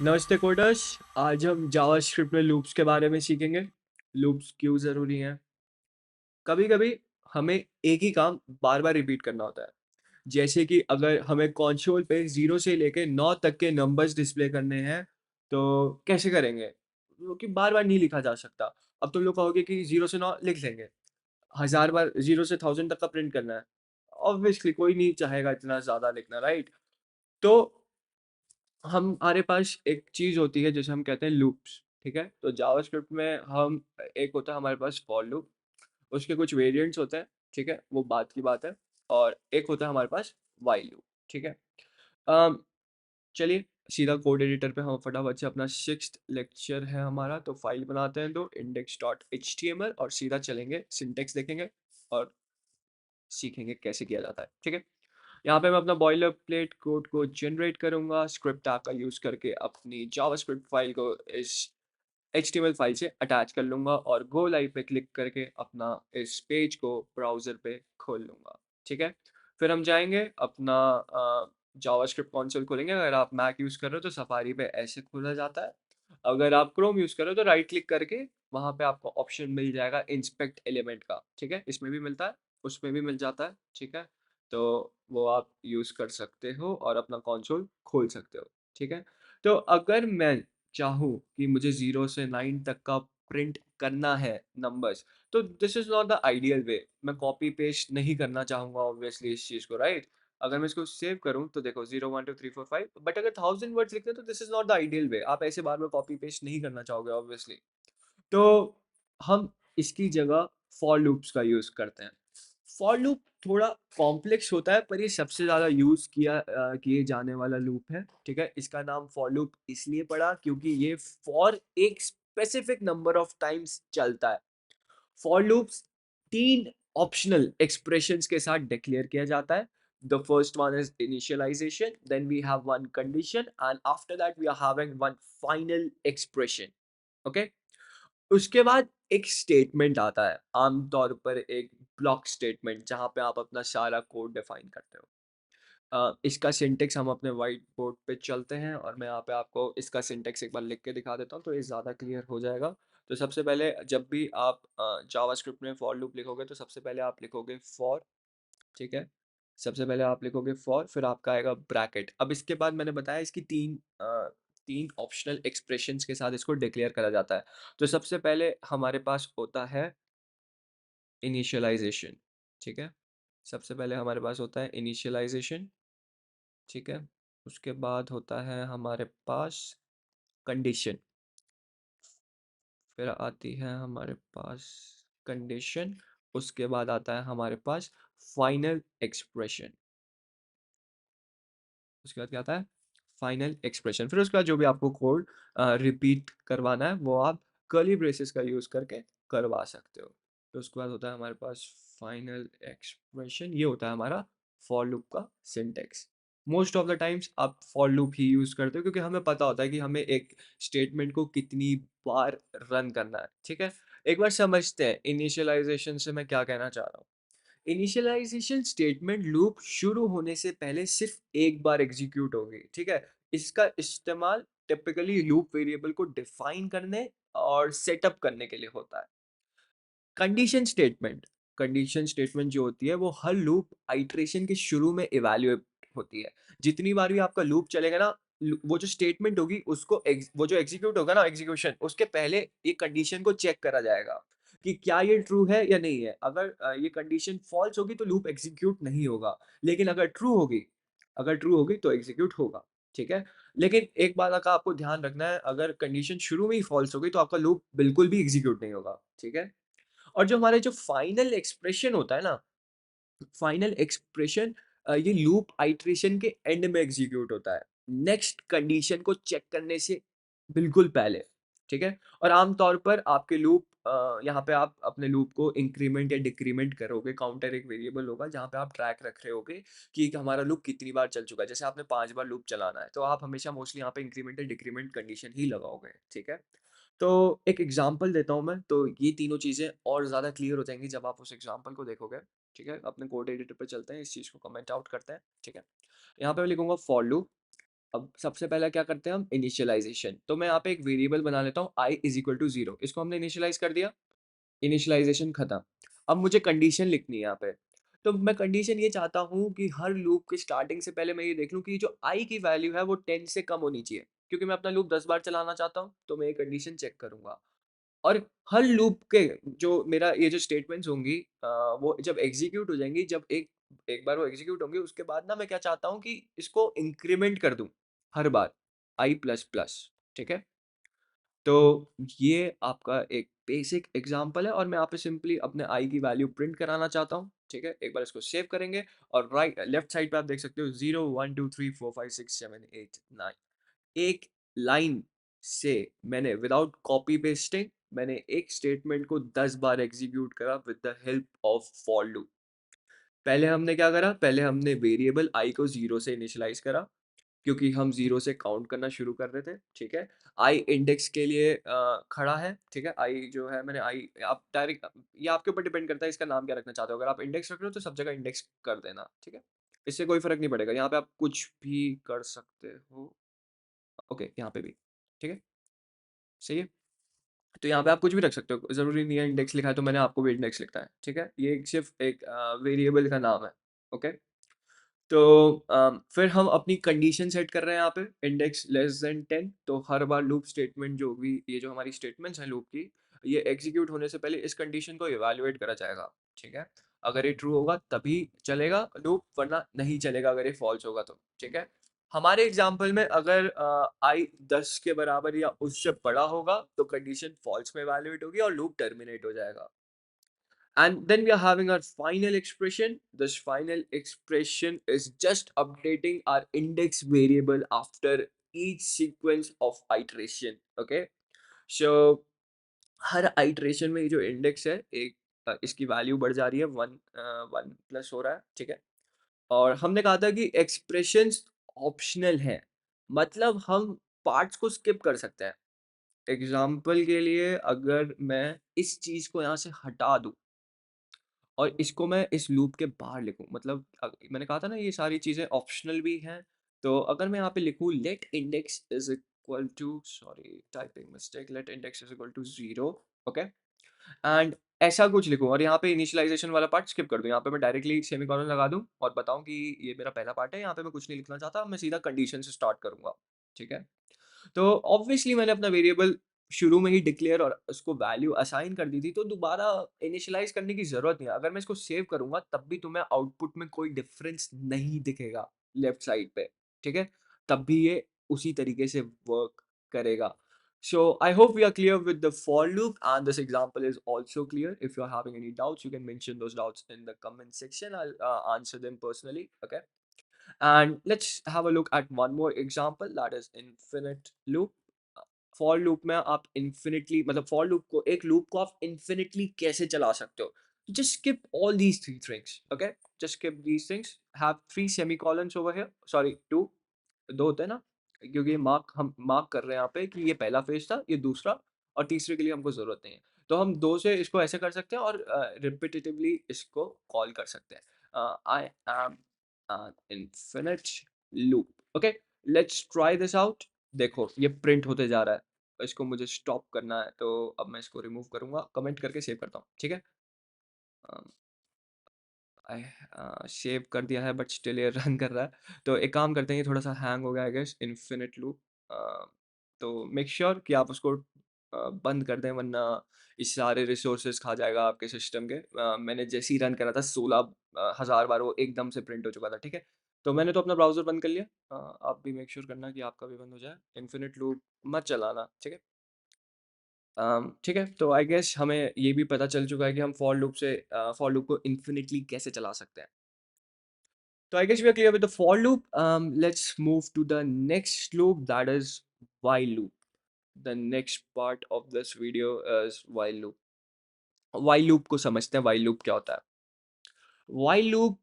नमस्ते कोडर्स। आज हम जावास्क्रिप्ट में लूप्स के बारे में सीखेंगे। लूप्स क्यों ज़रूरी हैं। कभी कभी हमें एक ही काम बार बार रिपीट करना होता है। जैसे कि अगर हमें कंसोल पे 0 से लेके 9 तक के नंबर्स डिस्प्ले करने हैं तो कैसे करेंगे, क्योंकि बार बार नहीं लिखा जा सकता। अब तुम लोग कहोगे कि 0 से 9 लिख लेंगे, 1000 बार 0 से 1000 तक का प्रिंट करना है। ऑब्वियसली कोई नहीं चाहेगा इतना ज़्यादा लिखना, राइट? तो हमारे पास एक चीज़ होती है जिसे हम कहते हैं लूप्स। ठीक है, तो जावास्क्रिप्ट में हम एक होता है हमारे पास फॉर लूप, उसके कुछ वेरिएंट्स होते हैं। ठीक है, वो बात की बात है। और एक होता है हमारे पास व्हाइल लूप। ठीक है। अम, चलिए सीधा कोड एडिटर पे हम फटाफट से अपना 6th लेक्चर है हमारा, तो फाइल बनाते हैं दो index.html और सीधा चलेंगे, सिंटेक्स देखेंगे और सीखेंगे कैसे किया जाता है। ठीक है, यहाँ पे मैं अपना बॉयलर प्लेट कोड को जनरेट करूंगा, स्क्रिप्ट टैग का यूज करके अपनी जावास्क्रिप्ट फाइल को इस HTML फाइल से अटैच कर लूंगा और गो लाइव पे क्लिक करके अपना इस पेज को ब्राउजर पे खोल लूंगा। ठीक है, फिर हम जाएंगे अपना जावास्क्रिप्ट कंसोल खोलेंगे। अगर आप मैक यूज कर रहे हो तो सफारी पे ऐसे खोला जाता है। अगर आप क्रोम यूज कर रहे हो तो राइट क्लिक करके वहां पे आपको ऑप्शन मिल जाएगा इंस्पेक्ट एलिमेंट का। ठीक है, इसमें भी मिलता है, उसमें भी मिल जाता है। ठीक है, तो वो आप यूज़ कर सकते हो और अपना कंसोल खोल सकते हो। ठीक है, तो अगर मैं चाहूँ कि मुझे 0 से 9 तक का प्रिंट करना है नंबर्स, तो this is not the ideal way. मैं कॉपी पेस्ट नहीं करना चाहूँगा ऑब्वियसली इस चीज़ को, राइट? अगर मैं इसको सेव करूँ तो देखो 0 1 2 3 4 5, बट अगर 1000 वर्ड्स लिखते हैं तो this is not the ideal way. आप ऐसे बार-बार कॉपी पेस्ट नहीं करना चाहोगे ऑब्वियसली। तो हम इसकी जगह फॉर लूप्स का यूज़ करते हैं। फॉर लूप थोड़ा कॉम्प्लेक्स होता है पर ये सबसे ज़्यादा यूज़ किए जाने वाला लूप है। ठीक है, इसका नाम फॉर लूप इसलिए पड़ा क्योंकि ये फॉर एक स्पेसिफिक नंबर ऑफ टाइम्स चलता है। फॉर लूप्स 3 ऑप्शनल एक्सप्रेशंस के साथ डिक्लेयर किया जाता है। The first one is initialization, then we have one condition and after that we are having one final expression. Okay, उसके बाद एक स्टेटमेंट आता है, आमतौर पर एक ब्लॉक स्टेटमेंट जहाँ पे आप अपना सारा कोड डिफाइन करते हो। इसका सिंटेक्स हम अपने वाइट बोर्ड पे चलते हैं और मैं यहाँ पे आपको इसका सिंटेक्स एक बार लिख के दिखा देता हूँ तो ये ज़्यादा क्लियर हो जाएगा। तो सबसे पहले जब भी आप जावास्क्रिप्ट में फॉर लूप लिखोगे तो सबसे पहले आप लिखोगे फॉर। ठीक है, सबसे पहले आप लिखोगे फॉर, फिर आपका आएगा ब्रैकेट। अब इसके बाद मैंने बताया इसकी तीन ऑप्शनल एक्सप्रेशंस के साथ इसको डिक्लेयर करा जाता है। तो सबसे पहले हमारे पास होता है इनिशियलाइजेशन। ठीक है, सबसे पहले हमारे पास होता है इनिशियलाइजेशन। ठीक है, उसके बाद होता है हमारे पास कंडीशन, फिर आती है हमारे पास कंडीशन, उसके बाद आता है हमारे पास फाइनल एक्सप्रेशन। उसके बाद क्या आता है? Final expression. फिर उसके बाद जो भी आपको कोड रिपीट करवाना है वो आप कर्ली ब्रेसेस का यूज़ करके करवा सकते हो। तो उसके बाद होता है हमारे पास फाइनल एक्सप्रेशन। ये होता है हमारा फॉर लूप का syntax. Most of the times आप फॉर लूप ही यूज़ करते हो क्योंकि हमें पता होता है कि हमें एक स्टेटमेंट को कितनी बार रन करना है। ठीक है, एक बार समझते हैं इनिशियलाइजेशन से मैं क्या कहना चाह रहा हूँ। इनिशियलाइजेशन स्टेटमेंट लूप शुरू होने से पहले सिर्फ एक बार एग्जीक्यूट होगी। ठीक है, इसका इस्तेमाल टिपिकली लूप वेरिएबल को डिफाइन करने और सेटअप करने के लिए होता है। कंडीशन स्टेटमेंट, कंडीशन स्टेटमेंट जो होती है वो हर लूप आइटरेशन के शुरू में इवैल्यूएट होती है। जितनी बार भी आपका लूप चलेगा ना, वो जो स्टेटमेंट होगी उसको वो जो एग्जीक्यूट होगा ना, एग्जीक्यूशन उसके पहले ये कंडीशन को चेक करा जाएगा कि क्या ये ट्रू है या नहीं है। अगर ये कंडीशन फॉल्स होगी तो लूप एग्जीक्यूट नहीं होगा, लेकिन अगर ट्रू होगी तो एग्जीक्यूट होगा। ठीक है, लेकिन एक बात का आपको ध्यान रखना है, अगर कंडीशन शुरू में ही फॉल्स हो गई तो आपका लूप बिल्कुल भी एग्जीक्यूट नहीं होगा। ठीक है, और जो हमारे जो फाइनल एक्सप्रेशन होता है ना, फाइनल एक्सप्रेशन ये लूप आइटरेशन के एंड में एग्जीक्यूट होता है, नेक्स्ट कंडीशन को चेक करने से बिल्कुल पहले। ठीक है, और आमतौर पर आपके लूप यहाँ पे आप अपने लूप को इंक्रीमेंट या डिक्रीमेंट करोगे। काउंटर एक वेरिएबल होगा जहाँ पे आप ट्रैक रख रहे होगे कि हमारा लूप कितनी बार चल चुका है। जैसे आपने 5 बार लूप चलाना है तो आप हमेशा मोस्टली यहाँ पे इंक्रीमेंट या डिक्रीमेंट कंडीशन ही लगाओगे। ठीक है, तो एक एग्जांपल देता हूँ मैं, तो ये तीनों चीज़ें और ज़्यादा क्लियर हो जाएँगी जब आप उस एग्जांपल को देखोगे। ठीक है, अपने कोड एडिटर पे चलते हैं, इस चीज़ को कमेंट आउट करते हैं। ठीक है, यहाँ पे मैं लिखूँगा फॉर लूप, अब सबसे पहले क्या करते हैं हम, इनिशियलाइजेशन। तो मैं यहाँ पे एक वेरिएबल बना लेता हूँ आई इज इक्वल टू 0, इसको हमने इनिशियलाइज कर दिया, इनिशियलाइजेशन खत्म। अब मुझे कंडीशन लिखनी है यहाँ पे। तो मैं कंडीशन ये चाहता हूँ कि हर लूप के स्टार्टिंग से पहले मैं ये देख लूँ कि जो आई की वैल्यू है वो 10 से कम होनी चाहिए, क्योंकि मैं अपना लूप 10 बार चलाना चाहता हूँ, तो मैं ये कंडीशन चेक करूंगा। और हर लूप के जो मेरा ये जो स्टेटमेंट्स होंगी वो जब एग्जीक्यूट हो जाएंगी, जब एक एक बार वो एग्जीक्यूट होंगी, उसके बाद ना मैं क्या चाहता हूँ कि इसको इंक्रीमेंट कर दूं हर बार, आई प्लस प्लस। ठीक है, तो ये आपका एक बेसिक एग्जांपल है, और मैं यहाँ पे सिंपली अपने आई की वैल्यू प्रिंट कराना चाहता हूँ। ठीक है, एक बार इसको सेव करेंगे, और राइट लेफ्ट साइड पे आप देख सकते हो 0 1 2 3 4 5 6 7 8 9, एक लाइन से मैंने विदाउट कॉपी पेस्टिंग मैंने एक स्टेटमेंट को 10 बार एग्जीक्यूट करा with the help of for loop. पहले हमने क्या करा, पहले हमने वेरिएबल आई को 0 से इनिशियलाइज करा, क्योंकि हम 0 से काउंट करना शुरू कर रहे थे। ठीक है, आई इंडेक्स के लिए खड़ा है। ठीक है, आई जो है मैंने आई, आप डायरेक्ट, ये आपके ऊपर डिपेंड करता है इसका नाम क्या रखना चाहते हो। अगर आप इंडेक्स रख रहे हो तो सब जगह इंडेक्स कर देना। ठीक है, इससे कोई फर्क नहीं पड़ेगा, यहाँ पे आप कुछ भी कर सकते हो। ओके, यहाँ पे भी ठीक है, सही है। तो यहाँ पे आप कुछ भी रख सकते हो, ज़रूरी नहीं है इंडेक्स लिखा है तो मैंने आपको भी इंडेक्स लिखा है। ठीक है, ये सिर्फ एक वेरिएबल का नाम है। ओके, तो फिर हम अपनी कंडीशन सेट कर रहे हैं यहाँ पे, इंडेक्स लेस देन 10। तो हर बार लूप स्टेटमेंट जो भी, ये जो हमारी स्टेटमेंट्स हैं लूप की, ये एग्जीक्यूट होने से पहले इस कंडीशन को इवैल्यूएट करा जाएगा। ठीक है, अगर ये ट्रू होगा तभी चलेगा लूप, वरना नहीं चलेगा अगर ये फॉल्स होगा तो। ठीक है, हमारे एग्जाम्पल में अगर आई 10 के बराबर या उससे बड़ा होगा तो कंडीशन फॉल्स में इवैल्यूएट होगी और लूप टर्मिनेट हो जाएगा। And then we are having our final expression. This final expression is just updating our index variable after each sequence of iteration. Okay, so her iteration में ये जो index है एक इसकी वैल्यू बढ़ जा रही है, 1 प्लस हो रहा है। ठीक है, और हमने कहा था कि एक्सप्रेशंस ऑप्शनल हैं, मतलब हम पार्ट्स को स्किप कर सकते हैं। एग्जाम्पल के लिए अगर मैं इस चीज़ को यहाँ से हटा दूँ और इसको मैं इस लूप के बाहर लिखूँ, मतलब मैंने कहा था ना ये सारी चीज़ें ऑप्शनल भी हैं। तो अगर मैं यहाँ पे लिखूँ let index is equal to, sorry typing mistake, let index is equal to 0। Okay, and ऐसा कुछ लिखूँ और यहाँ पे इनिशियलाइजेशन वाला पार्ट स्किप कर दूँ, यहाँ पे मैं डायरेक्टली सेमीकोलन लगा दूँ और बताऊँ कि ये मेरा पहला पार्ट है, यहाँ पे मैं कुछ नहीं लिखना चाहता, मैं सीधा कंडीशन से स्टार्ट करूँगा। ठीक है, तो ऑब्वियसली मैंने अपना वेरिएबल शुरू में ही डिक्लेयर और उसको वैल्यू असाइन कर दी थी, तो दोबारा इनिशियलाइज करने की ज़रूरत नहीं है। अगर मैं इसको सेव करूँगा तब भी तुम्हें आउटपुट में कोई डिफरेंस नहीं दिखेगा लेफ्ट साइड पे। ठीक है, तब भी ये उसी तरीके से वर्क करेगा। So I hope we are clear with the for loop, and this example is also clear. If you are having any doubts, you can mention those doubts in the comment section. I'll answer them personally. Okay. And let's have a look at one more example, that is infinite loop. For loop में आप infinitely, मतलब for loop को, एक loop को आप infinitely कैसे चला सकते हो, just skip all these three things. Okay, just skip these things, have three semicolons over here, sorry two, दो होते हैं ना, क्योंकि मार्क हम मार्क कर रहे हैं यहाँ पे कि ये पहला फेज था, ये दूसरा, और तीसरे के लिए हमको जरूरत नहीं है। तो हम दो से इसको ऐसे कर सकते हैं और रिपीटेटिवली इसको कॉल कर सकते हैं। I am an infinite loop. Okay, let's try this out. देखो ये प्रिंट होते जा रहा है, इसको मुझे स्टॉप करना है, तो अब मैं इसको रिमूव करूंगा, कमेंट करके सेव करता हूँ। ठीक है, आई सेव कर दिया है बट स्टिल ये रन कर रहा है। तो एक काम करते हैं, ये थोड़ा सा हैंग हो गया आई गेस, इन्फिनिट लूप। तो मेक श्योर कि आप उसको बंद कर दें, वरना इस सारे रिसोर्सेज खा जाएगा आपके सिस्टम के। मैंने जैसे ही रन करा था 16,000 बार वो एकदम से प्रिंट हो चुका था। ठीक है, तो मैंने तो अपना ब्राउज़र बंद कर लिया। आप भी मेक श्योर करना कि आपका भी बंद हो जाए, इन्फिनिट लूप मत चलाना। ठीक है, ठीक है, तो आई गेस हमें ये भी पता चल चुका है कि हम फॉर लूप को इन्फिनिटली कैसे चला सकते हैं। So I guess we are clear with the for loop. Let's move to the next loop, that is while loop. The next part of this video is while loop. While loop को समझते हैं, while loop क्या होता है। while loop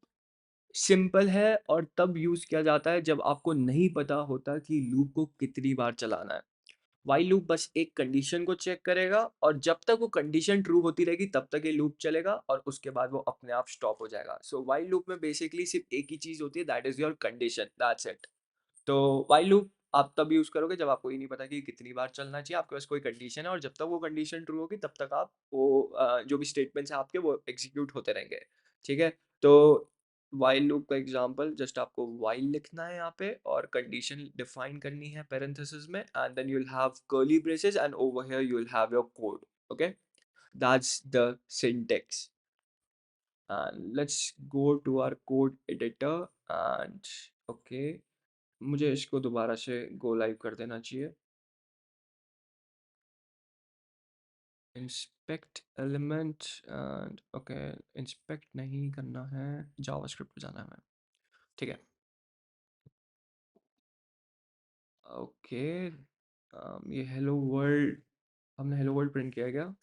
simple है और तब use किया जाता है जब आपको नहीं पता होता कि लूप को कितनी बार चलाना है। while लूप बस एक कंडीशन को चेक करेगा और जब तक वो कंडीशन ट्रू होती रहेगी तब तक ये लूप चलेगा और उसके बाद वो अपने आप स्टॉप हो जाएगा। सो while लूप में बेसिकली सिर्फ एक ही चीज होती है, that is your condition, that's it. तो व्हाइल लूप आप तब यूज़ करोगे जब आपको ये नहीं पता कि कितनी बार चलना चाहिए, आपके पास कोई कंडीशन है और जब तक वो कंडीशन ट्रू होगी तब तक आप वो जो भी स्टेटमेंट्स हैं आपके वो एग्जीक्यूट होते रहेंगे, ठीक है? तो व्हाइल लूप का एग्जांपल जस्ट आपको व्हाइल लिखना है यहाँ पे और कंडीशन डिफाइन करनी है पैरेंथेसिस में and then you will have curly braces and over here you will have your code, okay? That's the syntax and let's go to our code editor and okay मुझे इसको दोबारा से go live कर देना चाहिए inspect element and okay inspect नहीं करना है जावास्क्रिप्ट पे जाना है हमें ठीक है ओके ये हेलो वर्ल्ड हमने हेलो वर्ल्ड प्रिंट किया है क्या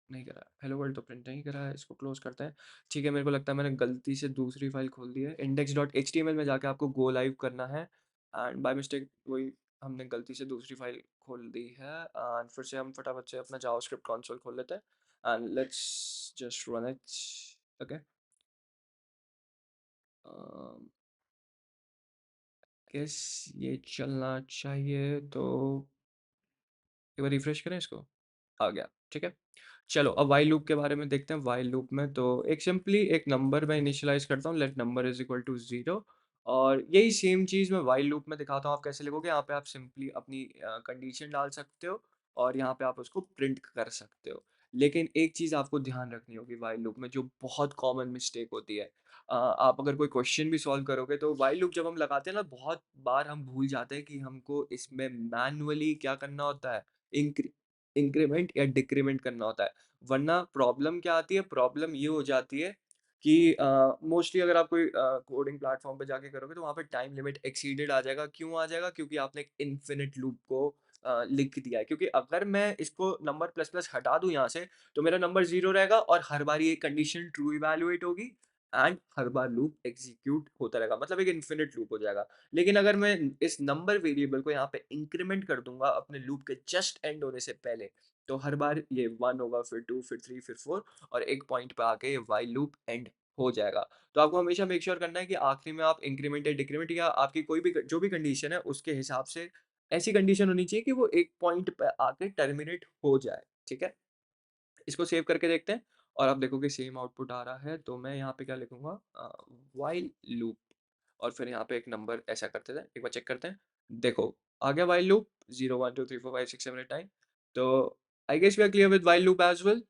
नहीं करा हेलो वर्ल्ड तो प्रिंट नहीं करा है इसको क्लोज करते हैं ठीक है मेरे को लगता है मैंने गलती से दूसरी फाइल खोल दी है index.html में जाके आपको गो लाइव करना है एंड बाय मिस्टेक वही हमने गलती से दूसरी फाइल खोल दी है एंड फिर से हम फटाफट से अपना जावास्क्रिप्ट कंसोल खोल लेते हैं and let's just run it okay guess ये चलना चाहिए तो एक बार रिफ्रेश करें इसको आ गया ठीक है चलो अब वाइल लूप के बारे में देखते हैं वाइल लूप में तो एक सिंपली एक नंबर मैं इनिशियलाइज करता हूँ let number is equal to 0 और यही सेम चीज़ मैं वाइल लूप में दिखाता हूँ आप कैसे लिखोगे यहाँ पे आप सिंपली अपनी कंडीशन डाल सकते हो और यहाँ पे आप उसको प्रिंट कर सकते हो लेकिन एक चीज़ आपको ध्यान रखनी होगी वाइल लूप में जो बहुत कॉमन मिस्टेक होती है आप अगर कोई क्वेश्चन भी सॉल्व करोगे तो वाइल लूप जब हम लगाते हैं ना बहुत बार हम भूल जाते हैं कि हमको इसमें मैनुअली क्या करना होता है इंक्रीमेंट या डिक्रीमेंट करना होता है वरना प्रॉब्लम क्या आती है प्रॉब्लम ये हो जाती है कि मोस्टली अगर आप कोई कोडिंग प्लेटफॉर्म पे जाके करोगे तो वहाँ पे टाइम लिमिट एक्सीडेड आ जाएगा क्यों आ जाएगा क्योंकि आपने एक इन्फिनिट लूप को लिख दिया है क्योंकि अगर मैं इसको नंबर प्लस प्लस हटा दूं यहाँ से तो मेरा नंबर जीरो रहेगा और हर बार ये कंडीशन ट्रू इवैल्यूएट होगी and her bar loop execute होता रहेगा मतलब एक इन्फिनिट लूप हो जाएगा लेकिन अगर मैं इस नंबर वेरिएबल को यहाँ पे इंक्रीमेंट कर दूंगा अपने लूप के जस्ट एंड होने से पहले तो हर बार ये 1 होगा फिर 2 फिर 3 फिर 4 और एक पॉइंट पे आके ये वाइल लूप एंड हो जाएगा तो आपको हमेशा मेक श्योर करना है कि आखिरी में आप इंक्रीमेंट या डिक्रीमेंट या आपकी कोई भी जो भी कंडीशन है उसके हिसाब से ऐसी कंडीशन होनी चाहिए कि वो एक पॉइंट पे आके टर्मिनेट हो जाए ठीक है इसको सेव करके देखते हैं और आप देखोगे सेम आउटपुट आ रहा है तो मैं यहाँ पे क्या लिखूंगा वाइल लूप और फिर यहाँ पे एक नंबर ऐसा करते थे एक बार चेक करते हैं देखो आ गया वाइल लूप 0 1 2 3 4 5 6 7 8 9 तो I guess we are clear with while loop as well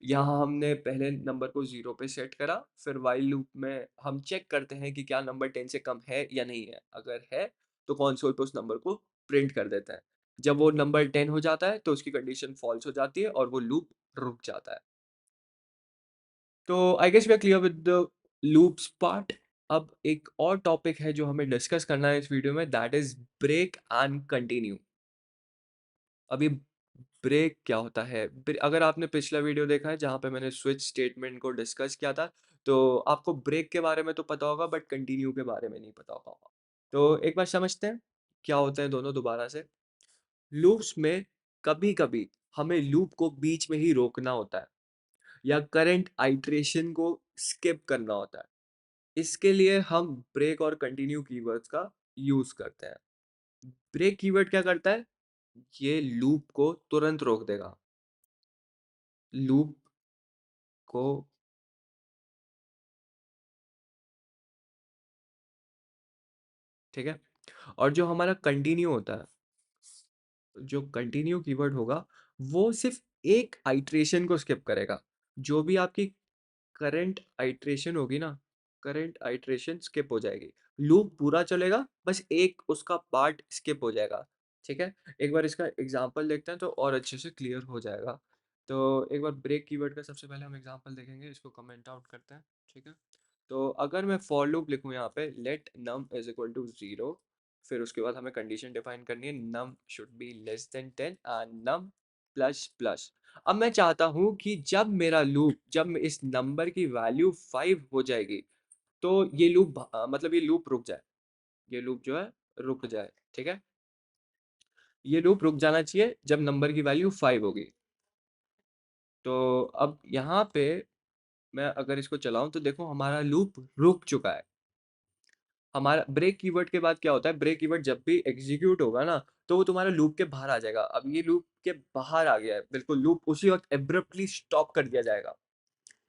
यहाँ हमने पहले नंबर को 0 पे सेट करा फिर वाइल लूप में हम चेक करते हैं कि क्या नंबर 10 से कम है या नहीं है अगर है तो कंसोल पे उस नंबर को प्रिंट कर देता है जब वो नंबर 10 हो जाता है तो उसकी कंडीशन फॉल्स हो जाती है और वो लूप रुक जाता है तो I guess we are clear with the loops part अब एक और टॉपिक है जो हमें डिस्कस करना है इस वीडियो में that is break and continue अभी ब्रेक क्या होता है अगर आपने पिछला वीडियो देखा है जहाँ पे मैंने स्विच स्टेटमेंट को डिस्कस किया था तो आपको ब्रेक के बारे में तो पता होगा बट कंटिन्यू के बारे में नहीं पता होगा तो एक बार समझते हैं क्या होते हैं दोनों दोबारा से लूप्स में कभी कभी हमें लूप को बीच में ही रोकना होता है या करंट आइट्रेशन को स्किप करना होता है इसके लिए हम ब्रेक और कंटिन्यू कीवर्ड्स का यूज करते हैं ब्रेक कीवर्ड क्या करता है ये लूप को तुरंत रोक देगा लूप को ठीक है और जो हमारा कंटिन्यू होता है जो कंटिन्यू कीवर्ड होगा वो सिर्फ एक आइट्रेशन को स्किप करेगा जो भी आपकी करंट आइट्रेशन होगी ना करंट आइट्रेशन स्किप हो जाएगी लूप पूरा चलेगा बस एक उसका पार्ट स्किप हो जाएगा ठीक है एक बार इसका एग्जांपल देखते हैं तो और अच्छे से क्लियर हो जाएगा तो एक बार ब्रेक कीवर्ड का सबसे पहले हम एग्जांपल देखेंगे इसको कमेंट आउट करते हैं ठीक है तो अगर मैं फॉर लूप लिखूं यहाँ पे let num is equal to 0 फिर उसके बाद हमें कंडीशन डिफाइन करनी है num should be less than 10 and num plus plus अब मैं चाहता हूँ कि जब इस नंबर की वैल्यू 5 हो जाएगी तो ये लूप मतलब ये लूप रुक जाए ये लूप जो है रुक जाए ठीक है ये लूप रुक जाना चाहिए जब नंबर की वैल्यू 5 होगी तो अब यहाँ पे मैं अगर इसको चलाऊं तो देखो हमारा लूप रुक चुका है हमारा ब्रेक कीवर्ड के बाद क्या होता है, ब्रेक कीवर्ड जब भी एग्जीक्यूट होगा ना, तो वो तुम्हारा लूप के बाहर आ जाएगा। अब ये लूप के बाहर आ गया है, बिल्कुल लूप उसी वक़्त एब्रप्टली स्टॉप कर दिया जाएगा।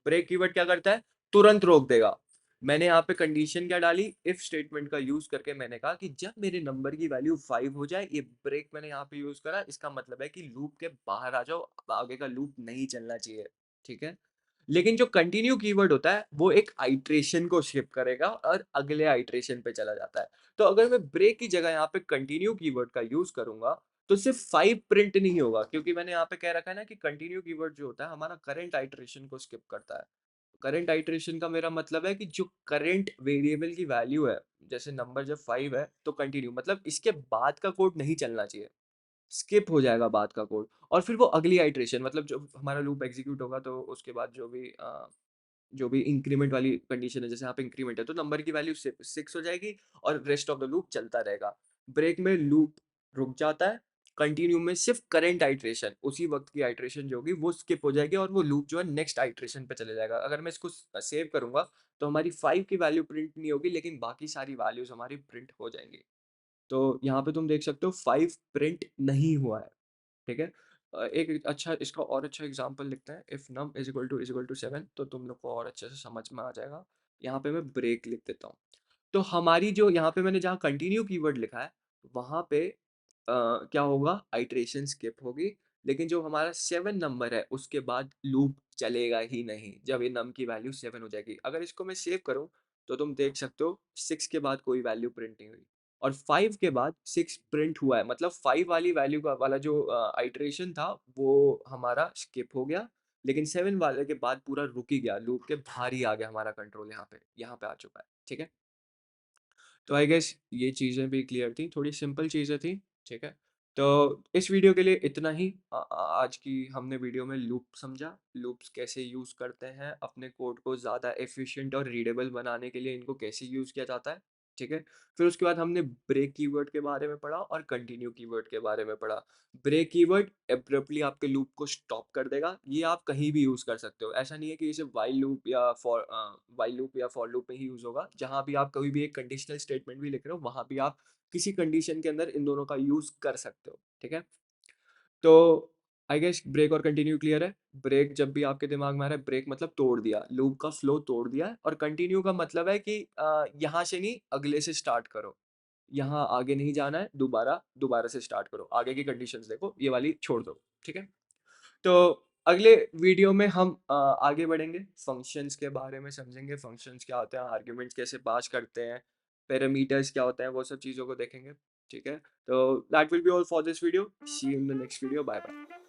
ब्रेक कीवर्ड क्या करता है? तुरंत रोक देगा। मैंने यहाँ पे कंडीशन क्या डाली? इफ स्टेटमेंट का यूज करके मैंने कहा कि जब मेरे नंबर की वैल्यू 5 हो जाए, ये ब्रेक मैंने यहाँ पे यूज करा, इसका मतलब है कि लूप के बाहर आ जाओ, आगे का लूप नहीं चलना चाहिए। ठीक है? लेकिन जो कंटिन्यू कीवर्ड होता है, वो एक आइट्रेशन को शिप करेगा और अगले आइट्रेशन पे चला जाता है। तो अगर मैं ब्रेक की जगह यहाँ पे कंटिन्यू कीवर्ड का यूज करूंगा, तो सिर्फ 5 प्रिंट नहीं होगा, क्योंकि मैंने यहाँ पे कह रखा है ना कि कंटिन्यू कीवर्ड जो होता है हमारा करंट आइट्रेशन को स्किप करता है। करंट आइट्रेशन का मेरा मतलब है कि जो करंट वेरिएबल की वैल्यू है, जैसे नंबर जब 5 है तो कंटिन्यू मतलब इसके बाद का कोड नहीं चलना चाहिए, स्किप हो जाएगा बाद का कोड। और फिर वो अगली आइट्रेशन मतलब जब हमारा लूप एग्जीक्यूट होगा तो उसके बाद जो भी इंक्रीमेंट वाली कंडीशन है, जैसे यहाँ पे इंक्रीमेंट है तो नंबर की वैल्यू 6 हो जाएगी और रेस्ट ऑफ द लूप चलता रहेगा। ब्रेक में लूप रुक जाता है, कंटिन्यू में सिर्फ करंट आइट्रेशन, उसी वक्त की आइट्रेशन जो होगी वो स्किप हो जाएगी और वो लूप जो है नेक्स्ट आइट्रेशन पे चले जाएगा। अगर मैं इसको सेव करूंगा तो हमारी 5 की वैल्यू प्रिंट नहीं होगी, लेकिन बाकी सारी वैल्यूज हमारी प्रिंट हो जाएंगी। तो यहाँ पे तुम देख सकते हो 5 प्रिंट नहीं हुआ है। ठीक है? एक अच्छा इसका और अच्छा एग्जांपल लिखते हैं, if num is equal to 7, तो तुम लोग को और अच्छे से समझ में आ जाएगा। यहाँ पे मैं ब्रेक लिख देता हूँ। तो हमारी जो यहाँ पे मैंने जहाँ कंटिन्यू कीवर्ड लिखा है, वहाँ पे क्या होगा, आइट्रेशन स्किप होगी, लेकिन जो हमारा 7 नंबर है उसके बाद लूप चलेगा ही नहीं जब ये नम की वैल्यू 7 हो जाएगी। अगर इसको मैं सेव करूँ तो तुम देख सकते हो 6 के बाद कोई वैल्यू प्रिंट नहीं हुई और 5 के बाद 6 प्रिंट हुआ है, मतलब 5 वाली वैल्यू का वाला जो आइट्रेशन था वो हमारा स्किप हो गया, लेकिन 7 वाले के बाद पूरा रुक ही गया, लूप के बाहर ही आ गया हमारा कंट्रोल, यहाँ पे आ चुका है। ठीक है? तो आई गेस ये चीज़ें भी क्लियर थी, थोड़ी सिंपल चीज़ें थी। ठीक है? तो इस वीडियो के लिए इतना ही। आज की हमने वीडियो में लूप समझा, लूप्स कैसे यूज़ करते हैं, अपने कोड को ज़्यादा एफिशिएंट और रीडेबल बनाने के लिए इनको कैसे यूज़ किया जाता है। ठीक है? फिर उसके बाद हमने ब्रेक कीवर्ड के बारे में पढ़ा और कंटिन्यू कीवर्ड के बारे में पढ़ा। ब्रेक कीवर्ड एब्रप्टली आपके लूप को स्टॉप कर देगा, ये आप कहीं भी यूज़ कर सकते हो। ऐसा नहीं है कि ये सिर्फ व्हाइल लूप या फॉर लूप में ही यूज़ होगा। जहाँ भी आप कभी भी एक कंडीशनल स्टेटमेंट भी लिख रहे हो, वहाँ भी आप किसी कंडीशन के अंदर इन दोनों का यूज़ कर सकते हो। ठीक है? तो आई गेस ब्रेक और कंटिन्यू क्लियर है। ब्रेक जब भी आपके दिमाग में आ रहा है, ब्रेक मतलब तोड़ दिया, लूप का फ्लो तोड़ दिया है, और कंटिन्यू का मतलब है कि यहाँ से नहीं अगले से स्टार्ट करो, यहाँ आगे नहीं जाना है, दोबारा दोबारा से स्टार्ट करो, आगे की कंडीशंस देखो, ये वाली छोड़ दो। ठीक है? तो अगले वीडियो में हम आगे बढ़ेंगे, फंक्शंस के बारे में समझेंगे, फंक्शंस क्या होते हैं, आर्ग्यूमेंट्स कैसे पास करते हैं, पैरामीटर्स क्या होते हैं, वो सब चीज़ों को देखेंगे। ठीक है? तो that will be all for this video, see you in the next video, bye bye.